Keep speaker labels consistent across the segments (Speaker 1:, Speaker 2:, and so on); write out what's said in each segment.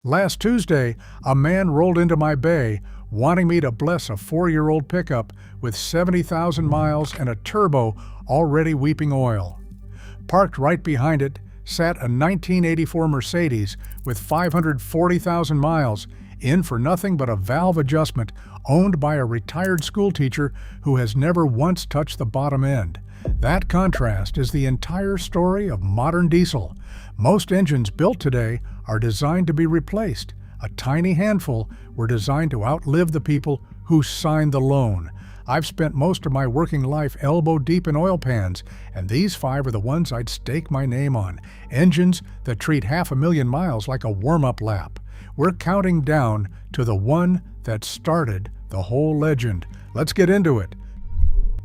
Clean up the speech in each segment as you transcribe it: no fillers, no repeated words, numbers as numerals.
Speaker 1: Last Tuesday, a man rolled into my bay wanting me to bless a 4-year-old pickup with 70,000 miles and a turbo already weeping oil. Parked right behind it sat a 1984 Mercedes with 540,000 miles, in for nothing but a valve adjustment owned by a retired schoolteacher who has never once touched the bottom end. That contrast is the entire story of modern diesel. Most engines built today are designed to be replaced. A tiny handful were designed to outlive the people who signed the loan. I've spent most of my working life elbow deep in oil pans, and these 5 are the ones I'd stake my name on. Engines that treat 500,000 miles like a warm-up lap. We're counting down to the one that started the whole legend. Let's get into it.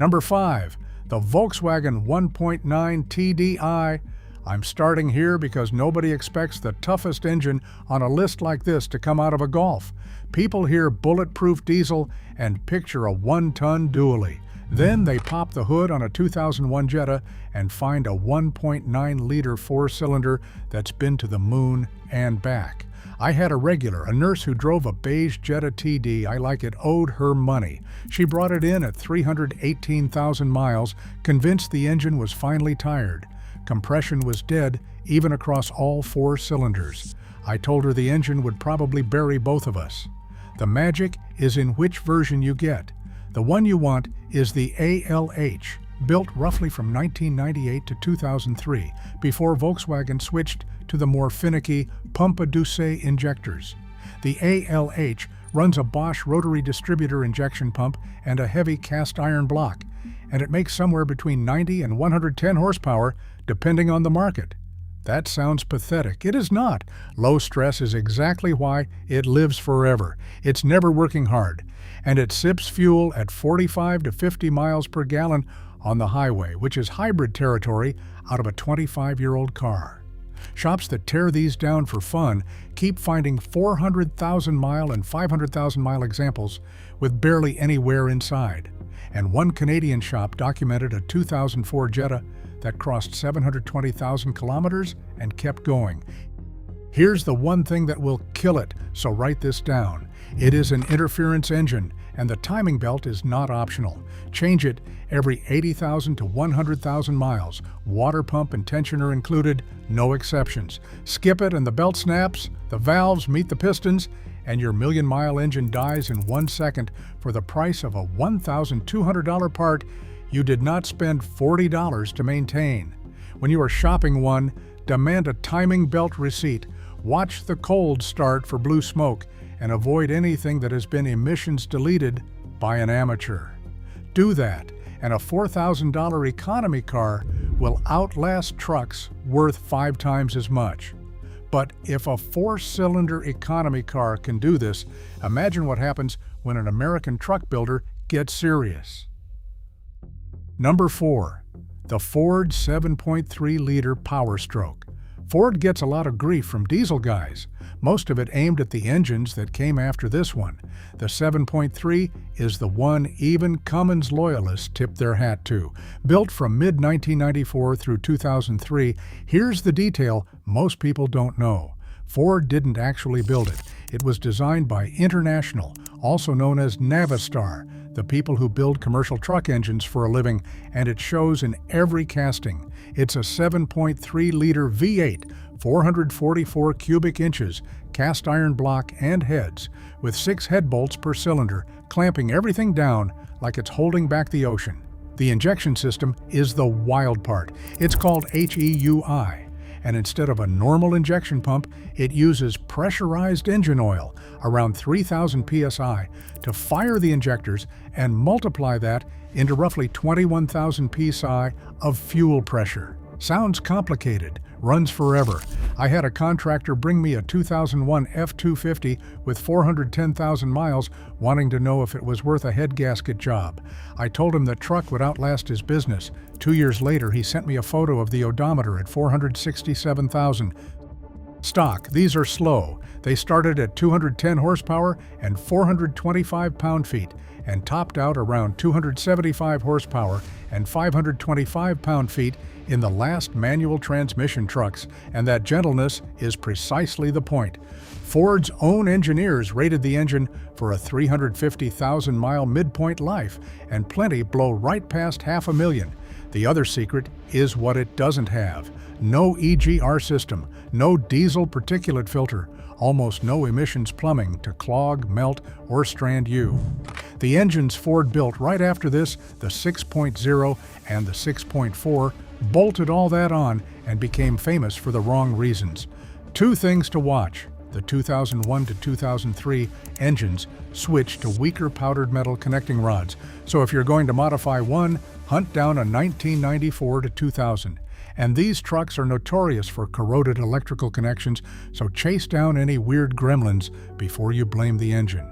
Speaker 1: Number 5. The Volkswagen 1.9 TDI. I'm starting here because nobody expects the toughest engine on a list like this to come out of a Golf. People hear bulletproof diesel and picture a 1-ton dually. Then they pop the hood on a 2001 Jetta and find a 1.9-liter 4-cylinder that's been to the moon and back. I had a nurse who drove a beige Jetta TD I like it owed her money. She brought it in at 318,000 miles, convinced the engine was finally tired. Compression was dead, even across all 4 cylinders. I told her the engine would probably bury both of us. The magic is in which version you get. The one you want is the ALH, built roughly from 1998 to 2003, before Volkswagen switched to the more finicky pump-a-douce injectors. The ALH runs a Bosch rotary distributor injection pump and a heavy cast iron block, and it makes somewhere between 90 and 110 horsepower, depending on the market. That sounds pathetic. It is not. Low stress is exactly why it lives forever. It's never working hard, and it sips fuel at 45 to 50 miles per gallon on the highway, which is hybrid territory out of a 25-year-old car. Shops that tear these down for fun keep finding 400,000-mile and 500,000-mile examples with barely any wear inside. And one Canadian shop documented a 2004 Jetta that crossed 720,000 kilometers and kept going. Here's the one thing that will kill it, so write this down. It is an interference engine, and the timing belt is not optional. Change it every 80,000 to 100,000 miles. Water pump and tensioner included, no exceptions. Skip it and the belt snaps, the valves meet the pistons, and your million-mile engine dies in 1 second for the price of a $1,200 part you did not spend $40 to maintain. When you are shopping one, demand a timing belt receipt. Watch the cold start for blue smoke and avoid anything that has been emissions deleted by an amateur. Do that, and a $4,000 economy car will outlast trucks worth 5 times as much. But if a 4-cylinder economy car can do this, imagine what happens when an American truck builder gets serious. Number 4. The Ford 7.3-liter Power Stroke. Ford gets a lot of grief from diesel guys, most of it aimed at the engines that came after this one. The 7.3 is the one even Cummins loyalists tip their hat to. Built from mid-1994 through 2003, here's the detail most people don't know. Ford didn't actually build it. It was designed by International, also known as Navistar, the people who build commercial truck engines for a living, and it shows in every casting. It's a 7.3-liter V8, 444 cubic inches, cast iron block and heads, with 6 head bolts per cylinder, clamping everything down like it's holding back the ocean. The injection system is the wild part. It's called HEUI, and instead of a normal injection pump, it uses pressurized engine oil, around 3,000 psi, to fire the injectors and multiply that into roughly 21,000 psi of fuel pressure. Sounds complicated, runs forever. I had a contractor bring me a 2001 F-250 with 410,000 miles, wanting to know if it was worth a head gasket job. I told him that truck would outlast his business. 2 years later, he sent me a photo of the odometer at 467,000. Stock, these are slow. They started at 210 horsepower and 425 pound-feet, and topped out around 275 horsepower and 525 pound-feet in the last manual transmission trucks, and that gentleness is precisely the point. Ford's own engineers rated the engine for a 350,000-mile midpoint life, and plenty blow right past 500,000. The other secret is what it doesn't have. No EGR system, no diesel particulate filter, almost no emissions plumbing to clog, melt, or strand you. The engines Ford built right after this, the 6.0 and the 6.4, bolted all that on and became famous for the wrong reasons. Two things to watch. The 2001 to 2003 engines switched to weaker powdered metal connecting rods, so if you're going to modify one, hunt down a 1994 to 2000. And these trucks are notorious for corroded electrical connections, so chase down any weird gremlins before you blame the engine.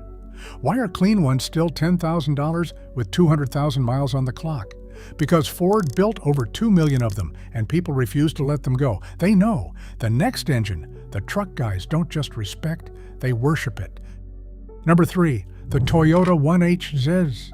Speaker 1: Why are clean ones still $10,000 with 200,000 miles on the clock? Because Ford built over 2 million of them, and people refuse to let them go. They know the next engine, the truck guys don't just respect, they worship it. Number 3, the Toyota 1HZ.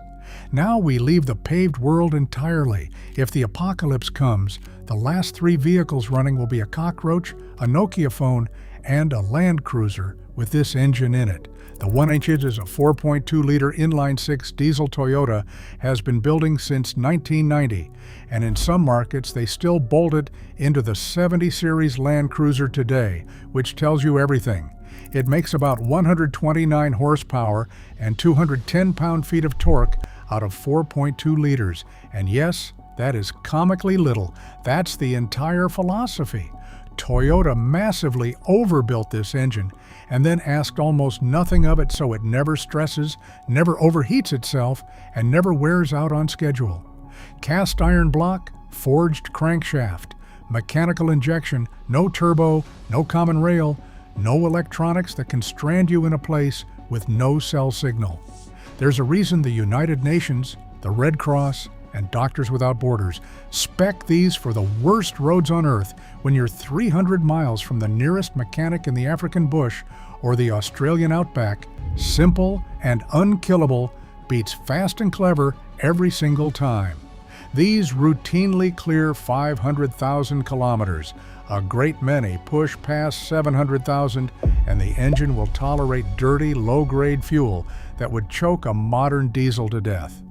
Speaker 1: Now we leave the paved world entirely. If the apocalypse comes, the last 3 vehicles running will be a cockroach, a Nokia phone, and a Land Cruiser with this engine in it. The 1HZ is a 4.2-liter inline-6 diesel Toyota, has been building since 1990, and in some markets they still bolt it into the 70 series Land Cruiser today, which tells you everything. It makes about 129 horsepower and 210 pound-feet of torque out of 4.2 liters, and yes, that is comically little. That's the entire philosophy. Toyota massively overbuilt this engine and then asked almost nothing of it, so it never stresses, never overheats itself, and never wears out on schedule. Cast iron block, forged crankshaft, mechanical injection, no turbo, no common rail, no electronics that can strand you in a place with no cell signal. There's a reason the United Nations, the Red Cross, and Doctors Without Borders spec these for the worst roads on Earth when you're 300 miles from the nearest mechanic in the African bush or the Australian outback. Simple and unkillable beats fast and clever every single time. These routinely clear 500,000 kilometers. A great many push past 700,000, and the engine will tolerate dirty, low-grade fuel that would choke a modern diesel to death.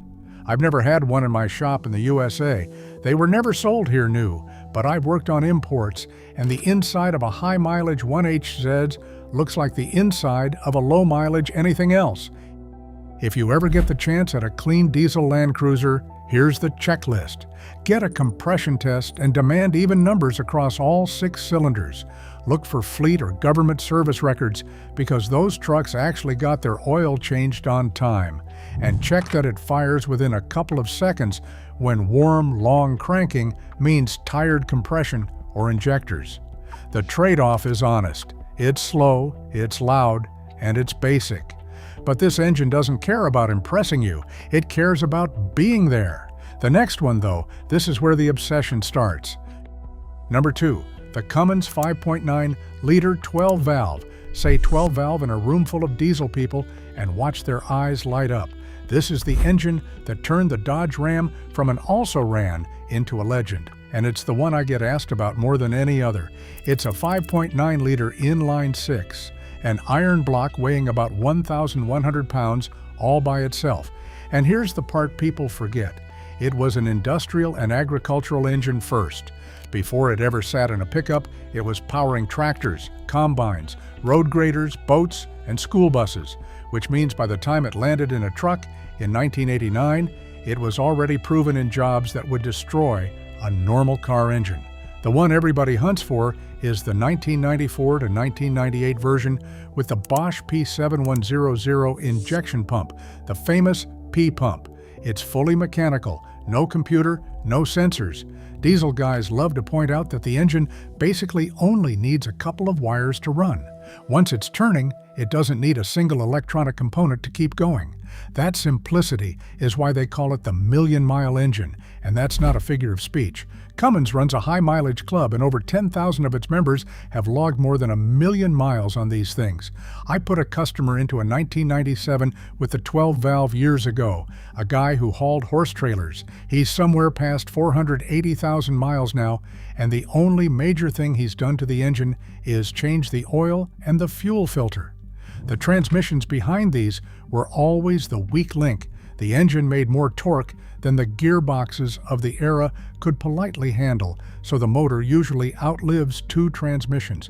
Speaker 1: I've never had one in my shop in the USA. They were never sold here new, but I've worked on imports, and the inside of a high-mileage 1HZ looks like the inside of a low-mileage anything else. If you ever get the chance at a clean diesel Land Cruiser, here's the checklist. Get a compression test and demand even numbers across all 6 cylinders. Look for fleet or government service records, because those trucks actually got their oil changed on time. And check that it fires within a couple of seconds when warm, long cranking means tired compression or injectors. The trade-off is honest. It's slow, it's loud, and it's basic. But this engine doesn't care about impressing you. It cares about being there. The next one, though, this is where the obsession starts. Number 2, the Cummins 5.9-liter 12-valve. Say 12-valve in a room full of diesel people and watch their eyes light up. This is the engine that turned the Dodge Ram from an also-ran into a legend, and it's the one I get asked about more than any other. It's a 5.9-liter inline-6, an iron block weighing about 1,100 pounds all by itself. And here's the part people forget. It was an industrial and agricultural engine first. Before it ever sat in a pickup, it was powering tractors, combines, road graders, boats, and school buses, which means by the time it landed in a truck in 1989, it was already proven in jobs that would destroy a normal car engine. The one everybody hunts for is the 1994 to 1998 version with the Bosch P7100 injection pump, the famous P-pump. It's fully mechanical, no computer, no sensors. Diesel guys love to point out that the engine basically only needs a couple of wires to run. Once it's turning, it doesn't need a single electronic component to keep going. That simplicity is why they call it the million-mile engine, and that's not a figure of speech. Cummins runs a high-mileage club, and over 10,000 of its members have logged more than 1 million miles on these things. I put a customer into a 1997 with the 12-valve years ago, a guy who hauled horse trailers. He's somewhere past 480,000 miles now, and the only major thing he's done to the engine is change the oil and the fuel filter. The transmissions behind these were always the weak link. The engine made more torque than the gearboxes of the era could politely handle, so the motor usually outlives 2 transmissions.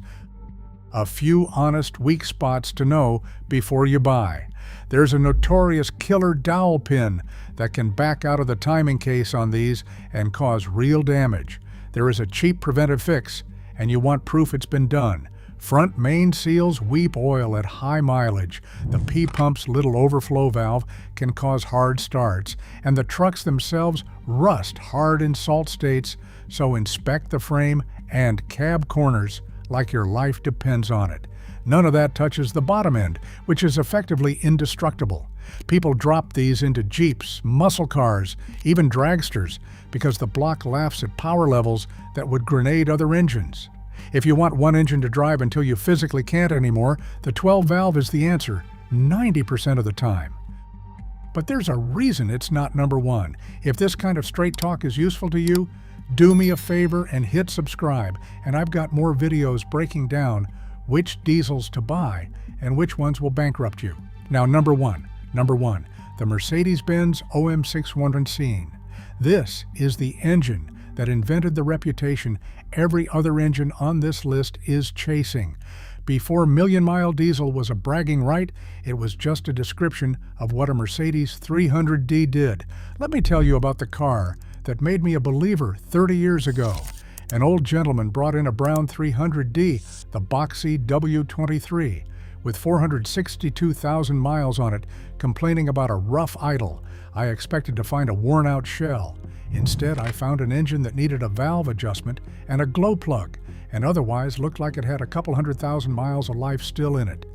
Speaker 1: A few honest weak spots to know before you buy. There's a notorious killer dowel pin that can back out of the timing case on these and cause real damage. There is a cheap preventive fix, and you want proof it's been done. Front main seals weep oil at high mileage. The P-pump's little overflow valve can cause hard starts, and the trucks themselves rust hard in salt states, so inspect the frame and cab corners like your life depends on it. None of that touches the bottom end, which is effectively indestructible. People drop these into Jeeps, muscle cars, even dragsters, because the block laughs at power levels that would grenade other engines. If you want one engine to drive until you physically can't anymore, the 12-valve is the answer 90% of the time. But there's a reason it's not number one. If this kind of straight talk is useful to you, do me a favor and hit subscribe, and I've got more videos breaking down which diesels to buy and which ones will bankrupt you. Now, number one, the Mercedes-Benz OM610. This is the engine that invented the reputation every other engine on this list is chasing. Before million-mile diesel was a bragging right, it was just a description of what a Mercedes 300D did. Let me tell you about the car that made me a believer 30 years ago. An old gentleman brought in a brown 300D, the boxy W23, with 462,000 miles on it, complaining about a rough idle. I expected to find a worn-out shell. Instead, I found an engine that needed a valve adjustment and a glow plug, and otherwise looked like it had a couple 100,000 miles of life still in it.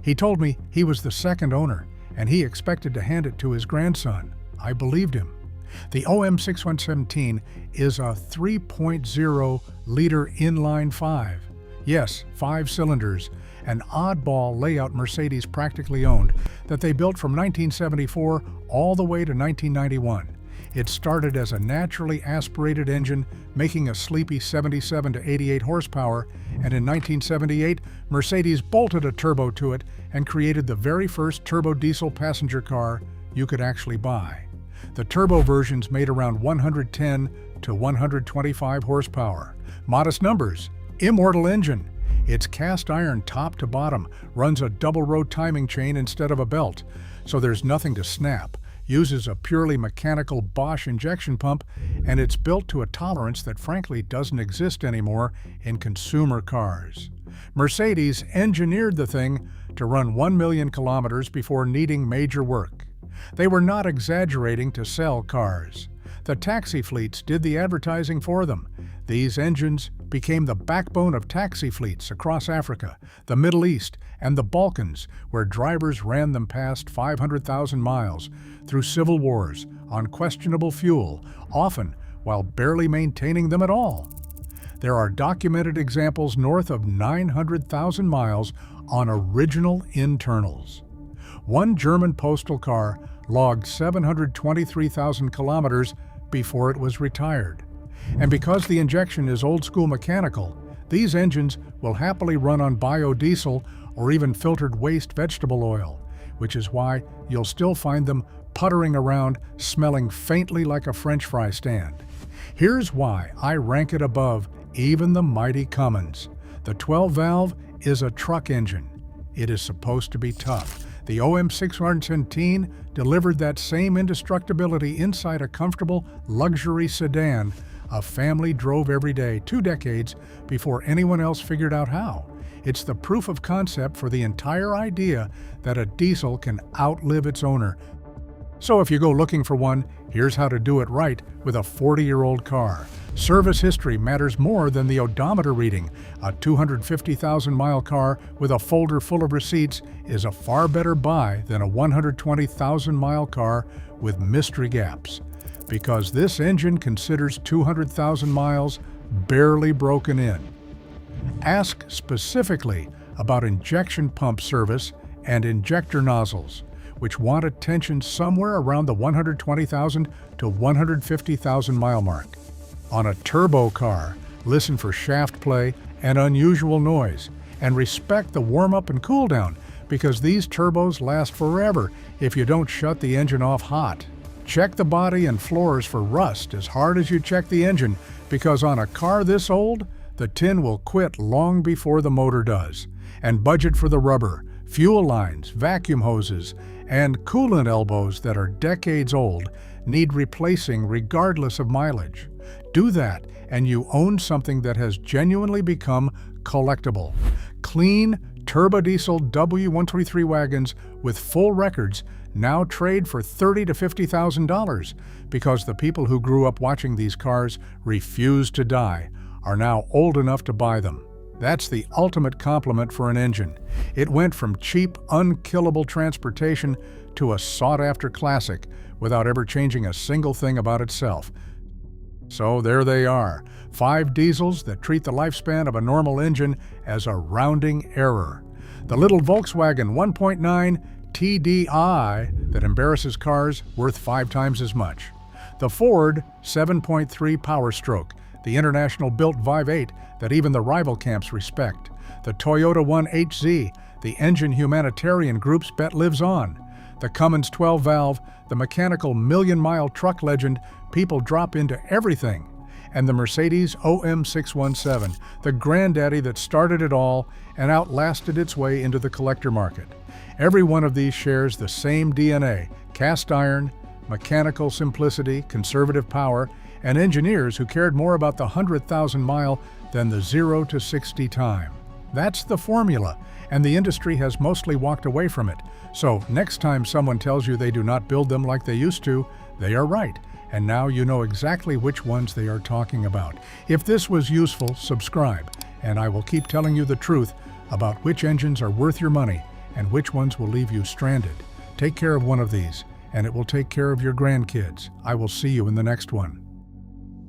Speaker 1: He told me he was the second owner, and he expected to hand it to his grandson. I believed him. The OM617 is a 3.0-liter inline 5. Yes, 5 cylinders, an oddball layout Mercedes practically owned that they built from 1974 all the way to 1991. It started as a naturally aspirated engine, making a sleepy 77 to 88 horsepower, and in 1978, Mercedes bolted a turbo to it and created the very first turbo diesel passenger car you could actually buy. The turbo versions made around 110 to 125 horsepower. Modest numbers, immortal engine. Its cast iron top to bottom runs a double-row timing chain instead of a belt, so there's nothing to snap. Uses a purely mechanical Bosch injection pump, and it's built to a tolerance that frankly doesn't exist anymore in consumer cars. Mercedes engineered the thing to run 1 million kilometers before needing major work. They were not exaggerating to sell cars. The taxi fleets did the advertising for them. These engines became the backbone of taxi fleets across Africa, the Middle East, and the Balkans, where drivers ran them past 500,000 miles through civil wars on questionable fuel, often while barely maintaining them at all. There are documented examples north of 900,000 miles on original internals. One German postal car logged 723,000 kilometers before it was retired. And because the injection is old-school mechanical, these engines will happily run on biodiesel or even filtered waste vegetable oil, which is why you'll still find them puttering around, smelling faintly like a French fry stand. Here's why I rank it above even the mighty Cummins. The 12-valve is a truck engine. It is supposed to be tough. The OM617 delivered that same indestructibility inside a comfortable luxury sedan a family drove every day 2 decades before anyone else figured out how. It's the proof of concept for the entire idea that a diesel can outlive its owner. So if you go looking for one, here's how to do it right with a 40-year-old car. Service history matters more than the odometer reading. A 250,000-mile car with a folder full of receipts is a far better buy than a 120,000-mile car with mystery gaps, because this engine considers 200,000 miles barely broken in. Ask specifically about injection pump service and injector nozzles, which want attention somewhere around the 120,000 to 150,000 mile mark. On a turbo car, listen for shaft play and unusual noise, and respect the warm-up and cool-down, because these turbos last forever if you don't shut the engine off hot. Check the body and floors for rust as hard as you check the engine, because on a car this old, the tin will quit long before the motor does. And budget for the rubber, fuel lines, vacuum hoses, and coolant elbows that are decades old need replacing regardless of mileage. Do that, and you own something that has genuinely become collectible. Clean, turbodiesel W123 wagons with full records now trade for $30,000 to $50,000 because the people who grew up watching these cars refuse to die are now old enough to buy them. That's the ultimate compliment for an engine. It went from cheap, unkillable transportation to a sought-after classic without ever changing a single thing about itself. So there they are, 5 diesels that treat the lifespan of a normal engine as a rounding error. The little Volkswagen 1.9 TDI that embarrasses cars, worth 5 times as much. The Ford 7.3 Power Stroke, the international-built Vive 8 that even the rival camps respect. The Toyota 1HZ, the engine humanitarian groups bet lives on. The Cummins 12-valve, the mechanical million-mile truck legend people drop into everything. And the Mercedes OM617, the granddaddy that started it all and outlasted its way into the collector market. Every one of these shares the same DNA: cast iron, mechanical simplicity, conservative power, and engineers who cared more about the 100,000 mile than the 0 to 60 time. That's the formula, and the industry has mostly walked away from it. So next time someone tells you they do not build them like they used to, they are right, and now you know exactly which ones they are talking about. If this was useful, subscribe, and I will keep telling you the truth about which engines are worth your money and which ones will leave you stranded. Take care of one of these, and it will take care of your grandkids. I will see you in the next one.